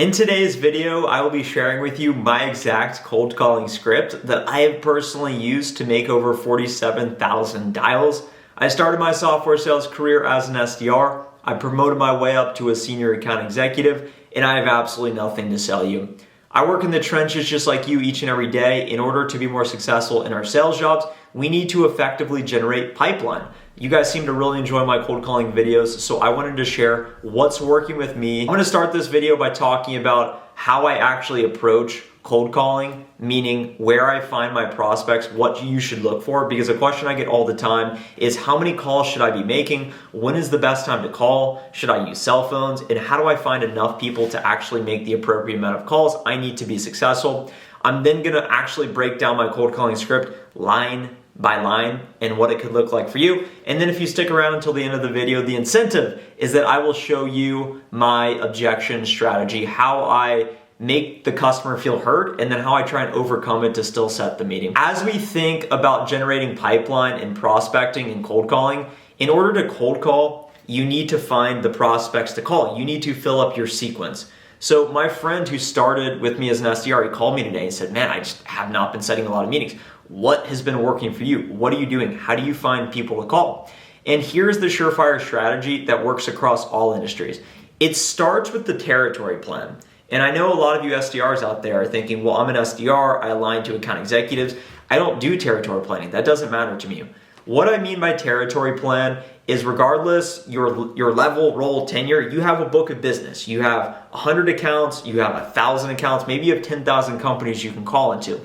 In today's video, I will be sharing with you my exact cold calling script that I have personally used to make over 47,000 dials. I started my software sales career as an SDR. I promoted my way up to a senior account executive, and I have absolutely nothing to sell you. I work in the trenches just like you each and every day. In order to be more successful in our sales jobs, we need to effectively generate pipeline. You guys seem to really enjoy my cold calling videos, so I wanted to share what's working with me. I'm gonna start this video by talking about how I actually approach cold calling, meaning where I find my prospects, what you should look for, because a question I get all the time is how many calls should I be making? When is the best time to call? Should I use cell phones? And how do I find enough people to actually make the appropriate amount of calls I need to be successful? I'm then gonna actually break down my cold calling script line by line and what it could look like for you. And then if you stick around until the end of the video, the incentive is that I will show you my objection strategy, how I make the customer feel heard, and then how I try and overcome it to still set the meeting. As we think about generating pipeline and prospecting and cold calling, in order to cold call, you need to find the prospects to call. You need to fill up your sequence. So my friend who started with me as an SDR, he called me today and said, man, I just have not been setting a lot of meetings. What has been working for you? What are you doing? How do you find people to call? And here's the surefire strategy that works across all industries. It starts with the territory plan. And I know a lot of you SDRs out there are thinking, well, I'm an SDR, I align to account executives. I don't do territory planning. That doesn't matter to me. What I mean by territory plan is regardless your level, role, tenure, you have a book of business. You have 100 accounts, you have 1,000 accounts, maybe you have 10,000 companies you can call into.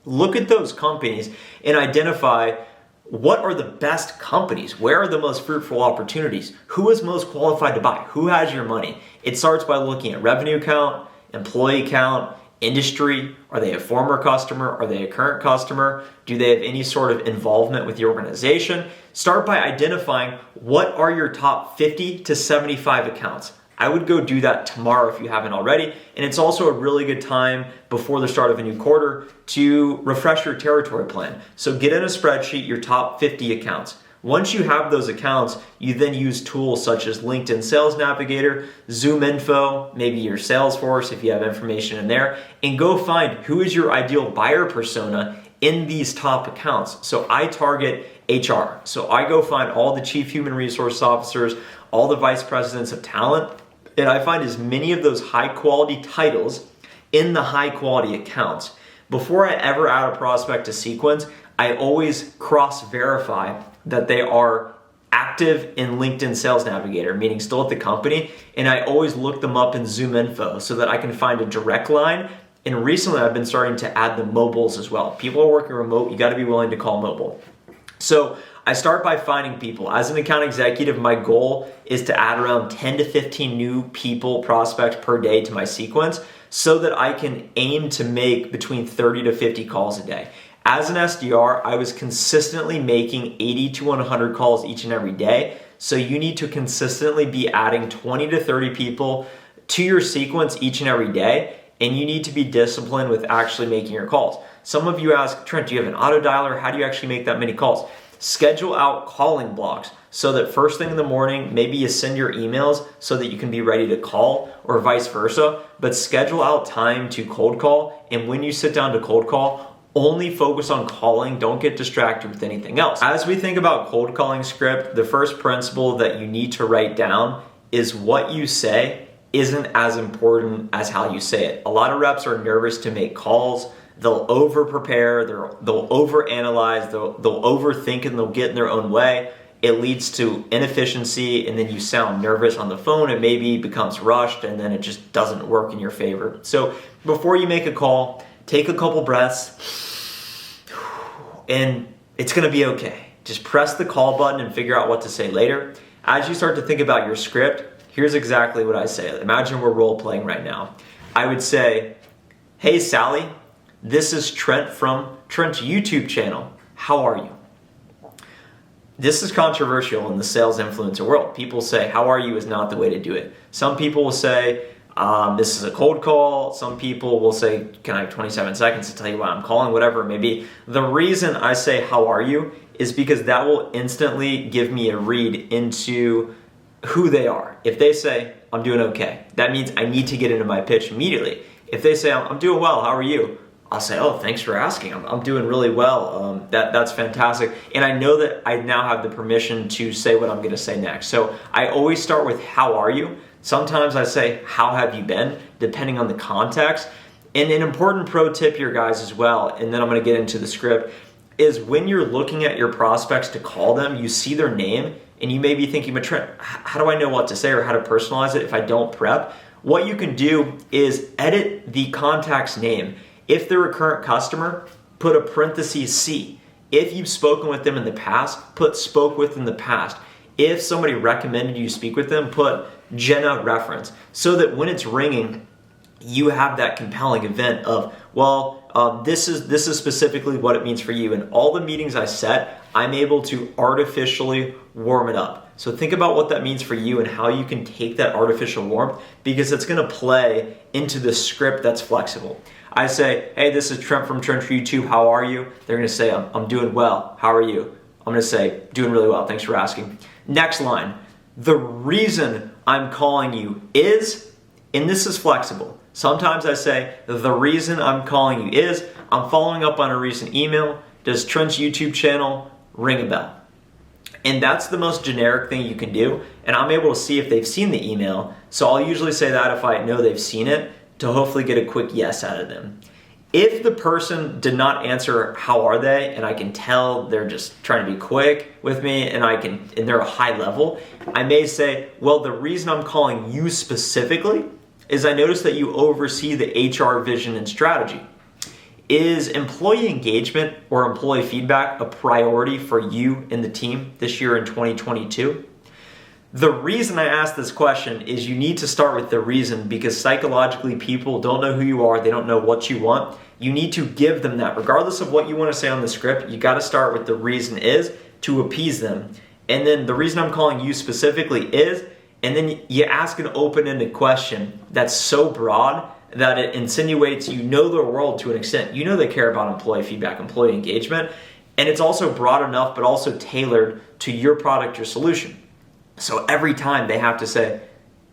Look at those companies and identify what are the best companies? Where are the most fruitful opportunities? Who is most qualified to buy? Who has your money? It starts by looking at revenue count, employee count, industry. Are they a former customer? Are they a current customer? Do they have any sort of involvement with the organization? Start by identifying what are your top 50 to 75 accounts. I would go do that tomorrow if you haven't already. And it's also a really good time before the start of a new quarter to refresh your territory plan. So get in a spreadsheet your top 50 accounts. Once you have those accounts, you then use tools such as LinkedIn Sales Navigator, Zoom Info, maybe your Salesforce if you have information in there, and go find who is your ideal buyer persona in these top accounts. So I target HR. So I go find all the chief human resource officers, all the vice presidents of talent, and I find as many of those high quality titles in the high quality accounts. Before I ever add a prospect to sequence, I always cross-verify that they are active in LinkedIn Sales Navigator, meaning still at the company, and I always look them up in Zoom Info so that I can find a direct line. And recently I've been starting to add the mobiles as well. People are working remote, you gotta be willing to call mobile. So I start by finding people. As an account executive, my goal is to add around 10 to 15 new people, prospects per day to my sequence so that I can aim to make between 30 to 50 calls a day. As an SDR, I was consistently making 80 to 100 calls each and every day. So you need to consistently be adding 20 to 30 people to your sequence each and every day. And you need to be disciplined with actually making your calls. Some of you ask, Trent, do you have an auto dialer? How do you actually make that many calls? Schedule out calling blocks so that first thing in the morning, maybe you send your emails so that you can be ready to call or vice versa, but schedule out time to cold call. And when you sit down to cold call, only focus on calling. Don't get distracted with anything else. As we think about cold calling script, the first principle that you need to write down is what you say isn't as important as how you say it. A lot of reps are nervous to make calls. They'll over prepare, they'll over analyze, they'll overthink, and they'll get in their own way. It leads to inefficiency, and then you sound nervous on the phone. It maybe becomes rushed, and then it just doesn't work in your favor. So before you make a call, take a couple breaths, and it's gonna be okay. Just press the call button and figure out what to say later. As you start to think about your script, here's exactly what I say. Imagine we're role playing right now. I would say, hey Sally, this is Trent from Trent's YouTube channel. How are you? This is controversial in the sales influencer world. People say, how are you is not the way to do it. Some people will say, this is a cold call. Some people will say, can I have 27 seconds to tell you why I'm calling, whatever it may be. The reason I say, how are you, is because that will instantly give me a read into who they are. If they say, I'm doing okay, that means I need to get into my pitch immediately. If they say, I'm doing well, how are you? I'll say, oh, thanks for asking. I'm doing really well. That's fantastic. And I know that I now have the permission to say what I'm going to say next. So I always start with, how are you? Sometimes I say, how have you been? Depending on the context. And an important pro tip here, guys, as well, and then I'm going to get into the script, is when you're looking at your prospects to call them, you see their name, and you may be thinking, but Trent, how do I know what to say or how to personalize it if I don't prep? What you can do is edit the contact's name. If they're a current customer, put a parentheses C. If you've spoken with them in the past, put spoke with in the past. If somebody recommended you speak with them, put Jenna reference, so that when it's ringing, you have that compelling event of, well, this is specifically what it means for you. And all the meetings I set, I'm able to artificially warm it up. So think about what that means for you and how you can take that artificial warmth, because it's going to play into the script that's flexible. I say, hey, this is Trent from Trent for YouTube. How are you? They're going to say, I'm doing well. How are you? I'm going to say, doing really well. Thanks for asking. Next line, the reason I'm calling you is, and this is flexible. Sometimes I say, the reason I'm calling you is, I'm following up on a recent email. Does Trent's YouTube channel ring a bell? And that's the most generic thing you can do. And I'm able to see if they've seen the email. So I'll usually say that if I know they've seen it, to hopefully get a quick yes out of them. If the person did not answer, how are they? And I can tell they're just trying to be quick with me and they're a high level, I may say, well, the reason I'm calling you specifically is I noticed that you oversee the HR vision and strategy. Is employee engagement or employee feedback a priority for you and the team this year in 2022? The reason I ask this question is you need to start with the reason, because psychologically people don't know who you are, they don't know what you want. You need to give them that. Regardless of what you want to say on the script, you got to start with the reason is to appease them. And then the reason I'm calling you specifically is, and then you ask an open-ended question that's so broad that it insinuates you know their world to an extent. You know they care about employee feedback, employee engagement, and it's also broad enough but also tailored to your product or solution. So every time they have to say,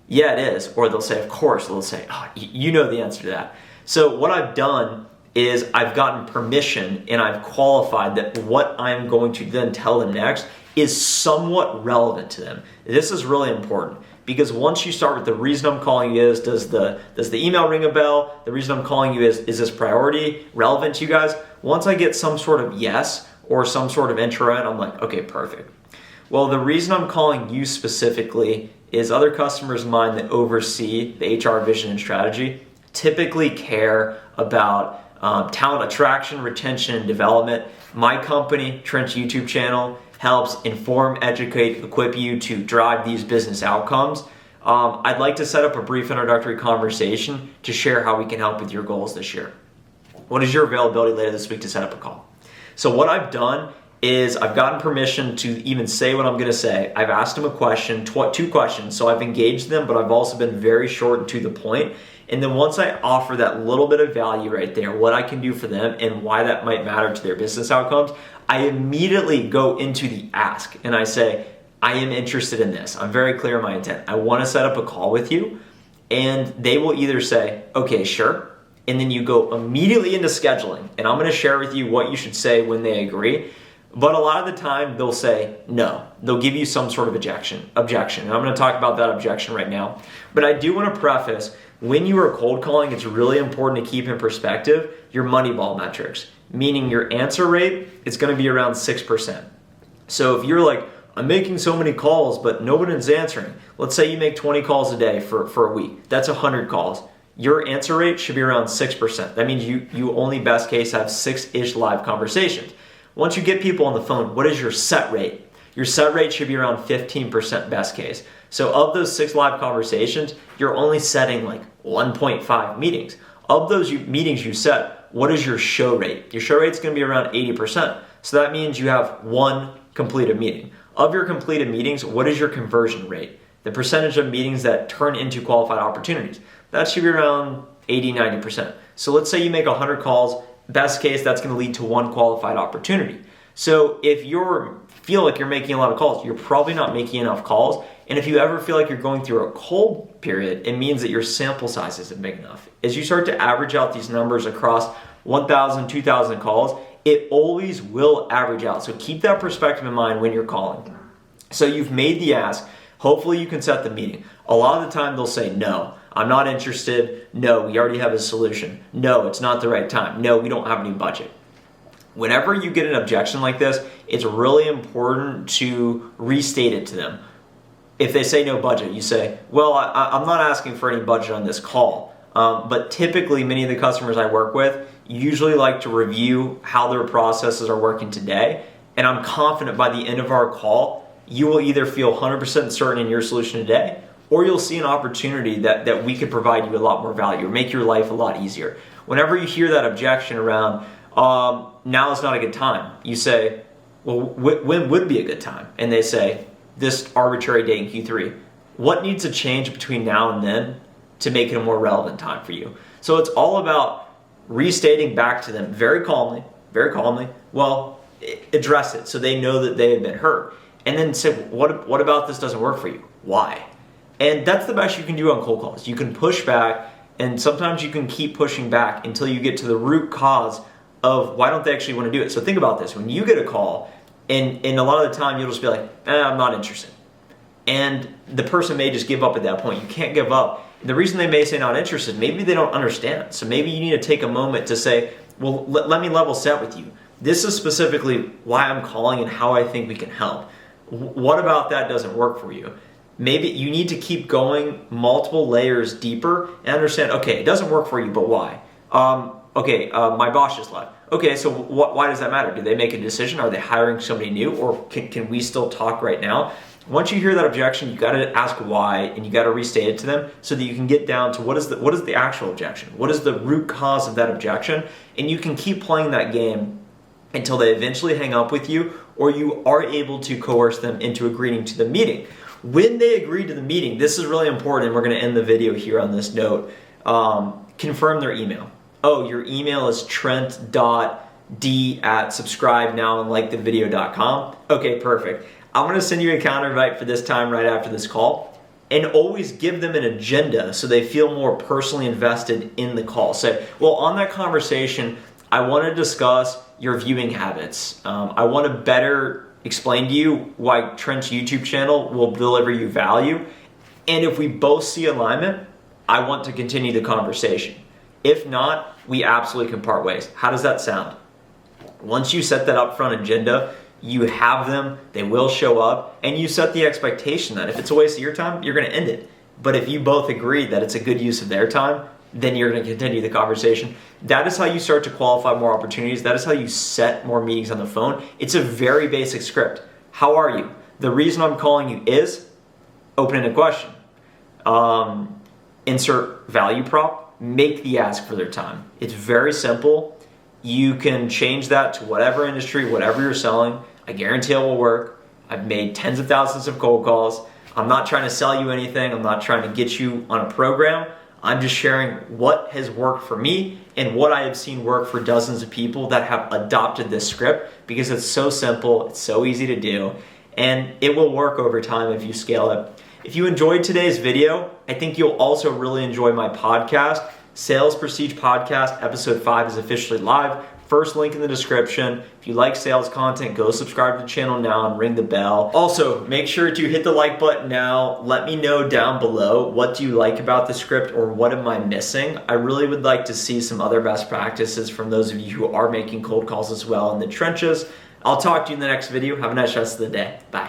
yeah, it is, or they'll say, of course, they'll say, oh, you know the answer to that. So what I've done is I've gotten permission and I've qualified that what I'm going to then tell them next is somewhat relevant to them. This is really important, because once you start with the reason I'm calling you is, does the email ring a bell? The reason I'm calling you is this priority relevant to you guys? Once I get some sort of yes or some sort of intro in, I'm like, okay, perfect. Well, the reason I'm calling you specifically is other customers of mine that oversee the HR vision and strategy typically care about talent attraction, retention, and development. My company, Trent's YouTube channel, helps inform, educate, equip you to drive these business outcomes. I'd like to set up a brief introductory conversation to share how we can help with your goals this year. What is your availability later this week to set up a call? So what I've done is I've gotten permission to even say what I'm going to say. I've asked them a question, two questions. So I've engaged them, but I've also been very short and to the point. And then once I offer that little bit of value right there, what I can do for them and why that might matter to their business outcomes, I immediately go into the ask and I say, I am interested in this. I'm very clear in my intent. I want to set up a call with you. And they will either say, okay, sure. And then you go immediately into scheduling. And I'm going to share with you what you should say when they agree. But a lot of the time they'll say no. They'll give you some sort of objection. And I'm going to talk about that objection right now. But I do want to preface, when you are cold calling, it's really important to keep in perspective your Moneyball metrics, meaning your answer rate is going to be around 6%. So if you're like, I'm making so many calls, but nobody's answering. Let's say you make 20 calls a day for a week. That's 100 calls. Your answer rate should be around 6%. That means you only best case have 6-ish live conversations. Once you get people on the phone, what is your set rate? Your set rate should be around 15% best case. So of those 6 live conversations, you're only setting like 1.5 meetings. Of those meetings you set, what is your show rate? Your show rate is going to be around 80%. So that means you have 1 completed meeting. Of your completed meetings, what is your conversion rate? The percentage of meetings that turn into qualified opportunities. That should be around 80-90%. So let's say you make 100 calls. Best case, that's going to lead to 1 qualified opportunity. So if you feel like you're making a lot of calls, you're probably not making enough calls, And if you ever feel like you're going through a cold period, it means that your sample size isn't big enough. As you start to average out these numbers across 1,000, 2,000 calls, it always will average out. So keep that perspective in mind when you're calling. So you've made the ask. Hopefully you can set the meeting. A lot of the time they'll say, no, I'm not interested. No, we already have a solution. No, it's not the right time. No, we don't have any budget. Whenever you get an objection like this, it's really important to restate it to them. If they say no budget, you say, well, I'm not asking for any budget on this call. But typically, many of the customers I work with usually like to review how their processes are working today. And I'm confident by the end of our call, you will either feel 100% certain in your solution today, or you'll see an opportunity that we could provide you a lot more value or make your life a lot easier. Whenever you hear that objection around, now is not a good time, you say, well, when would be a good time? And they say, this arbitrary date in Q3. What needs to change between now and then to make it a more relevant time for you? So it's all about restating back to them very calmly, well, address it so they know that they have been hurt. And then say, what about this doesn't work for you? Why? And that's the best you can do on cold calls. You can push back, and sometimes you can keep pushing back until you get to the root cause of why don't they actually want to do it. So think about this. When you get a call, and a lot of the time you'll just be like, I'm not interested. And the person may just give up at that point. You can't give up. The reason they may say not interested, maybe they don't understand. So maybe you need to take a moment to say, well, let me level set with you. This is specifically why I'm calling and how I think we can help. What about that doesn't work for you? Maybe you need to keep going multiple layers deeper and understand, okay, it doesn't work for you, but why? My boss just left. Okay, so why does that matter? Do they make a decision? Are they hiring somebody new? Or can we still talk right now? Once you hear that objection, you got to ask why, and you got to restate it to them so that you can get down to what is the actual objection? What is the root cause of that objection? And you can keep playing that game until they eventually hang up with you, or you are able to coerce them into agreeing to the meeting. When they agree to the meeting, this is really important, and we're going to end the video here on this note. Confirm their email. Oh, your email is trent.d@subscribenowandlikethevideo.com. Okay, perfect. I'm going to send you a calendar invite for this time right after this call, and always give them an agenda so they feel more personally invested in the call. Say, well, on that conversation, I want to discuss your viewing habits. I want to better explain to you why Trent's YouTube channel will deliver you value. And if we both see alignment, I want to continue the conversation. If not, we absolutely can part ways. How does that sound? Once you set that upfront agenda, you have them, they will show up, and you set the expectation that if it's a waste of your time, you're going to end it. But if you both agree that it's a good use of their time, then you're going to continue the conversation. That is how you start to qualify more opportunities. That is how you set more meetings on the phone. It's a very basic script. How are you? The reason I'm calling you is open-ended question. Insert value prop. Make the ask for their time. It's very simple. You can change that to whatever industry, whatever you're selling. I guarantee it will work. I've made tens of thousands of cold calls. I'm not trying to sell you anything. I'm not trying to get you on a program. I'm just sharing what has worked for me and what I have seen work for dozens of people that have adopted this script, because it's so simple, it's so easy to do, and it will work over time if you scale it. If you enjoyed today's video, I think you'll also really enjoy my podcast. Sales Prestige Podcast, episode 5 is officially live. First link in the description. If you like sales content, go subscribe to the channel now and ring the bell. Also, make sure to hit the like button now. Let me know down below, what do you like about the script, or what am I missing? I really would like to see some other best practices from those of you who are making cold calls as well in the trenches. I'll talk to you in the next video. Have a nice rest of the day. Bye.